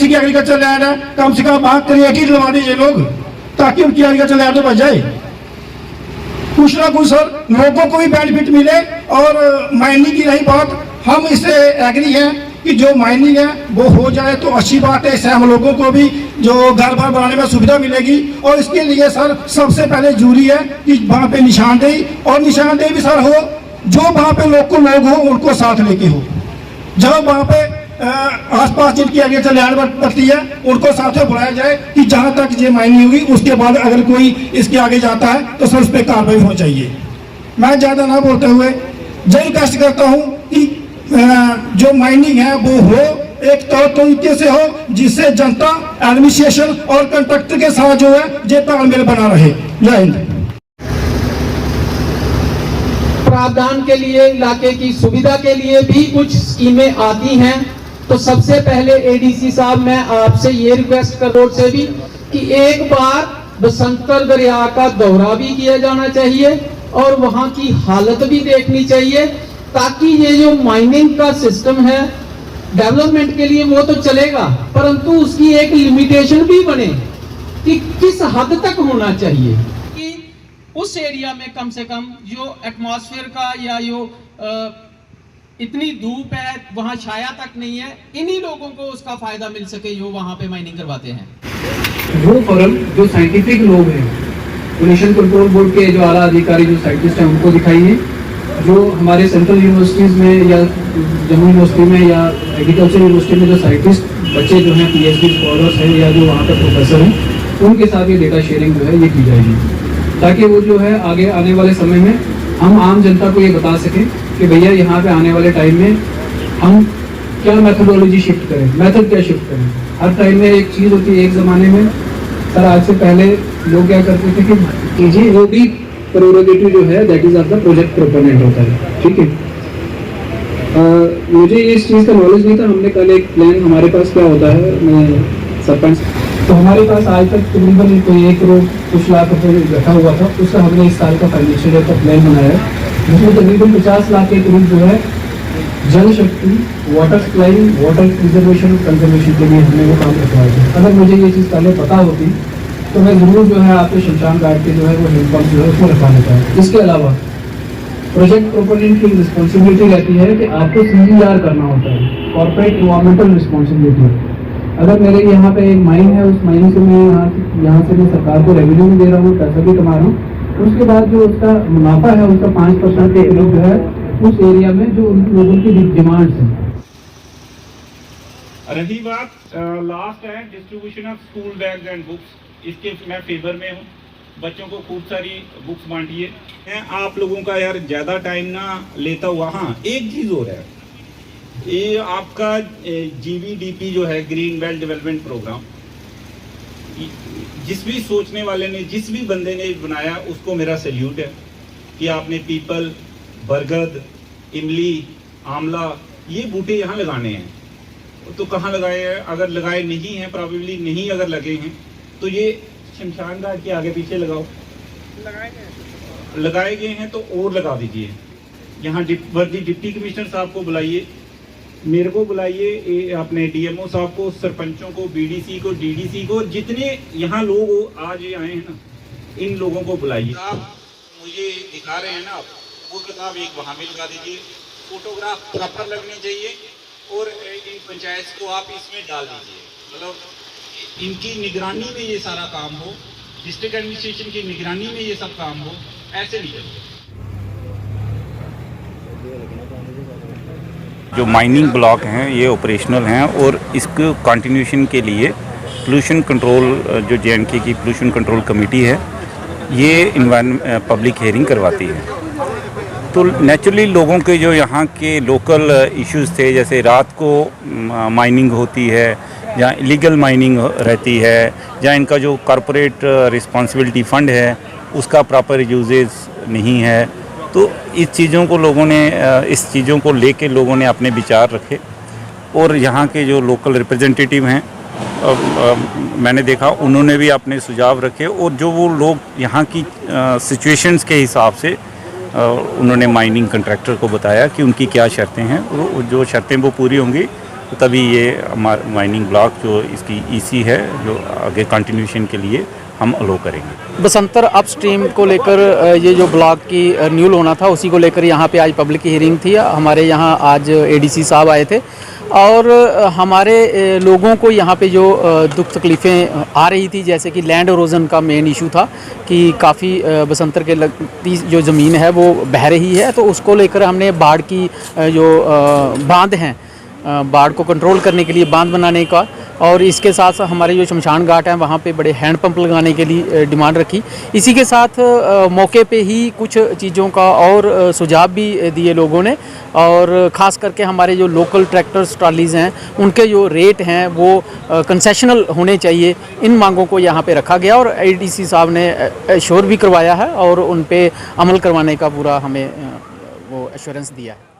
किसी की agriculture land है, कम से कम वहां क्रिएटिव लगा दीजिए लोग, ताकि उनकी एग्रीकल्चर लैंड तो बच जाए। कुछ ना कुछ सर लोगों को भी बेनिफिट मिले। और माइनिंग की रही बात, हम इससे एग्री हैं कि जो माइनिंग है वो हो जाए तो अच्छी बात है। इससे हम लोगों को भी जो घर बार बनाने में सुविधा मिलेगी। और इसके लिए सर सबसे पहले जरूरी है कि वहाँ पे निशानदेही, और निशानदेही भी सर हो जो वहाँ पे लोग हो उनको साथ लेके हो। जब वहाँ पे आसपास जिनकी एग्रीकल्चर लैंड पड़ती है उनको साथ में बुलाया जाए कि जहाँ तक ये माइनिंग होगी उसके बाद अगर कोई इसके आगे जाता है तो सर उस पर कार्रवाई होनी चाहिए। मैं ज़्यादा ना बोलते हुए यही रिक्वेस्ट करता हूँ कि जो माइनिंग है वो हो एक तौर तरीके से हो जिससे जनता, एडमिनिस्ट्रेशन और कंट्रैक्टर के साथ जो है ये तालमेल बना रहे। जय हिंद। प्रावधान के लिए, इलाके की सुविधा के लिए भी कुछ स्कीमें आती हैं। तो सबसे पहले एडीसी साहब, मैं आपसे ये रिक्वेस्ट कर रोड से भी कि एक बार बसंतर दरिया का दौरा भी किया जाना चाहिए और वहां की हालत भी देखनी चाहिए, ताकि ये जो माइनिंग का सिस्टम है डेवलपमेंट के लिए वो तो चलेगा, परंतु उसकी एक लिमिटेशन भी बने कि किस हद तक होना चाहिए कि उस एरिया में कम से कम जो एटमॉस्फेयर का या जो इतनी धूप है वहां छाया तक नहीं है, इन्हीं लोगों को उसका फायदा मिल सके जो वहां पे माइनिंग करवाते हैं। वो फोरम जो साइंटिफिक लोग हैं, पोल्यूशन कंट्रोल बोर्ड के जो आला अधिकारी, जो साइंटिस्ट हैं, उनको दिखाइए। जो हमारे सेंट्रल यूनिवर्सिटीज़ में या जम्मू यूनिवर्सिटी में या एग्रीकल्चर यूनिवर्सिटी में जो साइंटिस्ट बच्चे जो हैं, पीएचडी स्कॉलर्स हैं या जो वहाँ पर प्रोफेसर हैं, उनके साथ ये डेटा शेयरिंग जो है ये की जाएगी, ताकि वो जो है आगे आने वाले समय में हम आम जनता को ये बता सकें कि भैया यहाँ पे आने वाले टाइम में हम क्या मैथडोलॉजी शिफ्ट करें, मेथड क्या शिफ्ट करें। हर टाइम में एक चीज़ होती है, एक ज़माने में सर आज से पहले लोग क्या करते थे कि जी वो भी प्रोरोगेटिव जो है that is of the project proponent होता है, ठीक है। मुझे इस चीज़ का नॉलेज नहीं था। हमने कल एक प्लान, हमारे पास क्या होता है, मैं सरपंच, तो हमारे पास आज तक तकरीबन कोई 1 करोड़ कुछ लाख रुपये रखा हुआ था। उसका हमने इस साल का फाइनेंशियल ईयर का प्लान बनाया है, जिसमें तकरीबन 50 लाख के करीब जो है जल शक्ति, water supply, water preservation, conservation के लिए हमने वो काम रखवाया था। अगर मुझे ये चीज़ पहले पता होती तो मैं ज़रूर जो है आपके शमशान घाट के जो है वो हेल्प जो है उसको रखवा लेता है। इसके अलावा प्रोजेक्ट प्रोपोनेंट की रिस्पॉन्सिबिलिटी रहती है कि आपको CGR करना होता है, कॉर्पोरेट इन्वायरमेंटल रिस्पॉन्सिबिलिटी। अगर मेरे यहाँ पे एक माइन है, उस माइन से मैं यहाँ से मैं सरकार को रेवेन्यू भी दे रहा हूँ, पैसा भी कमा रहा हूँ, उसके बाद जो उसका मुनाफा है उसका 5% के करीब जो है उस एरिया में जो उन लोगों की डिमांड्स हैं। रही बात लास्ट है distribution of school bags and books, इसके मैं फेवर में हूँ। बच्चों को खूब सारी बुक्स बांटिए। आप लोगों का यार ज़्यादा टाइम ना लेता हुआ, हाँ एक चीज़ हो रहा है, ये आपका GVDP जो है, ग्रीन बेल्ट डेवलपमेंट प्रोग्राम, जिस भी सोचने वाले ने, जिस भी बंदे ने बनाया उसको मेरा सैल्यूट है कि आपने पीपल, बरगद, इमली, आंवला ये बूटे यहाँ लगाने हैं। तो कहाँ लगाए हैं? अगर लगाए नहीं हैं, प्रोबेबली नहीं अगर लगे हैं, तो ये शमशान घाट के आगे पीछे लगाओ। लगाए गए हैं तो और लगा दीजिए। यहाँ वर्दी डिप्टी कमिश्नर साहब को बुलाइए, मेरे को बुलाइए, अपने DMO साहब को, सरपंचों को, BDC को, DDC को, जितने यहाँ लोग आज आए हैं ना, इन लोगों को बुलाइए। आप मुझे दिखा रहे हैं ना, आप वो किताब एक वहाँ भी लगा दीजिए, फोटोग्राफ प्रॉपर लगने चाहिए, और इन पंचायत को आप इसमें डाल दीजिए। मतलब इनकी निगरानी में ये सारा काम हो, डिस्ट्रिक्ट एडमिनिस्ट्रेशन की निगरानी में ये सब काम हो, ऐसे नहीं चलते। जो माइनिंग ब्लॉक हैं ये ऑपरेशनल हैं, और इसको कंटिन्यूशन के लिए पोल्यूशन कंट्रोल, जो JNK की पोल्यूशन कंट्रोल कमेटी है, ये पब्लिक हियरिंग करवाती है। तो नेचुरली लोगों के जो यहाँ के लोकल इश्यूज़ थे, जैसे रात को माइनिंग होती है या इलीगल माइनिंग रहती है, या इनका जो कॉरपोरेट रिस्पॉन्सिबिलिटी फ़ंड है उसका प्रॉपर यूजेज नहीं है, तो इस चीज़ों को लोगों ने, इस चीज़ों को लेके लोगों ने अपने विचार रखे। और यहाँ के जो लोकल रिप्रेजेंटेटिव हैं, मैंने देखा उन्होंने भी अपने सुझाव रखे, और जो वो लोग यहाँ की सिचुएशंस के हिसाब से उन्होंने माइनिंग कंट्रैक्टर को बताया कि उनकी क्या शर्तें हैं, और जो शर्तें वो पूरी होंगी तो तभी ये माइनिंग ब्लॉक जो इसकी ईसी है जो आगे कंटिन्यूशन के लिए हम अलो करेंगे। बसंतर अपस्ट्रीम को लेकर ये जो ब्लॉक की रिन्यूअल होना था उसी को लेकर यहाँ पे आज पब्लिक हियरिंग थी। हमारे यहाँ आज एडीसी साहब आए थे और हमारे लोगों को यहाँ पे जो दुख तकलीफ़ें आ रही थी, जैसे कि लैंड एरोजन का मेन इशू था कि काफ़ी बसंतर के लगती जो ज़मीन है वो बह रही है, तो उसको लेकर हमने बाढ़ की जो बांध हैं, बाढ़ को कंट्रोल करने के लिए बांध बनाने का, और इसके साथ साथ हमारे जो शमशान घाट हैं वहाँ पे बड़े हैंडपंप लगाने के लिए डिमांड रखी। इसी के साथ मौके पे ही कुछ चीज़ों का और सुझाव भी दिए लोगों ने, और ख़ास करके हमारे जो लोकल ट्रैक्टर्स ट्रॉलीज़ हैं उनके जो रेट हैं वो कंसेशनल होने चाहिए। इन मांगों को यहाँ पे रखा गया और एडीसी साहब ने एश्योर भी करवाया है और उन पे अमल करवाने का पूरा हमें वो एश्योरेंस दिया है।